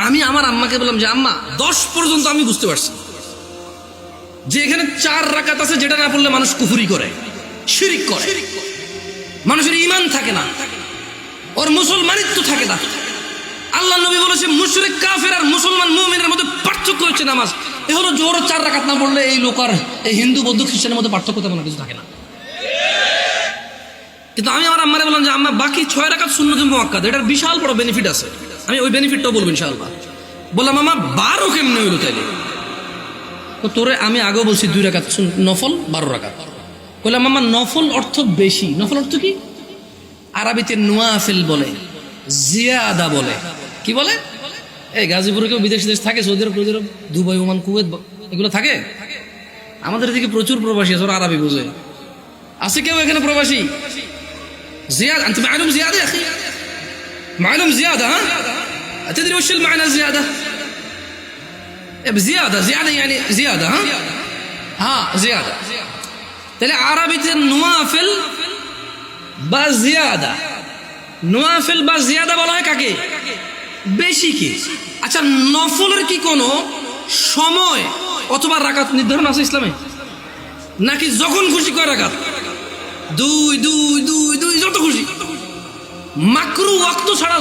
আমি আমার আম্মাকে বললাম যে আম্মা 10 পর্যন্ত আমি বুঝতে পারছি যে এখানে 4 রাকাত আছে, যেটা না পড়লে মানুষ কুফরি করে, শিরিক করে, মানুষের ঈমান থাকে না, ওর মুসলমানিত্ব থাকে না। আল্লাহ নবী বলেছে মুশরিক কাফের আর মুসলমান মুমিনের মধ্যে পার্থক্য হচ্ছে নামাজ। এ হলো জোর 4 রাকাত না পড়লে এই লোক আর এই হিন্দু বৌদ্ধ খ্রিস্টানের মধ্যে পার্থক্য তেমন কিছু থাকে না। কিন্তু আমি আমার আম্মারে বললাম যে আম্মা বাকি 6 রাকাত সুন্নত মুআক্কাদ, এটার বিশাল বড় বেনিফিট আছে, আমি ওই বেনিফিটটাও বলবো ইনশাআল্লাহ। বললাম আম্মা 12 কেমনে হইলো তাইলে? তো তোরে আমি আগেও বলছি 2 রাকাত নফল, 12 রাকাত। বললাম আম্মা নফল অর্থ বেশি, নফল অর্থ কি? আরবিতে নওয়াফিল বলে, জিয়াদা বলে। কি বলে? এই গাজীপুরে কেউ বিদেশ দেশ থাকে, সৌদি আরব, দুবাই, ওমান, কুয়েত, এগুলো থাকে। আমাদের এদিকে প্রচুর প্রবাসী আছে, ওরা আরবি বুঝে। আছে কেউ এখানে প্রবাসী? زيادة أنت معلوم زيادة يا أخي؟ معلوم زيادة ها؟ تدري وش المعنى زيادة؟ بزيادة، زيادة يعني زيادة ها؟ ها زيادة. تلي عربية النوافل بزيادة، نوافل بزيادة বলা হয় কাকে? বেশি কি? আচ্ছা নফলের কি কোনো সময় অথবা রাকাত নির্ধারণ আছে ইসলামে? নাকি যখন খুশি কয় রাকাত? 2 2 2 2 যত খুশি, মাকরু ওয়াক্ত ছাড়া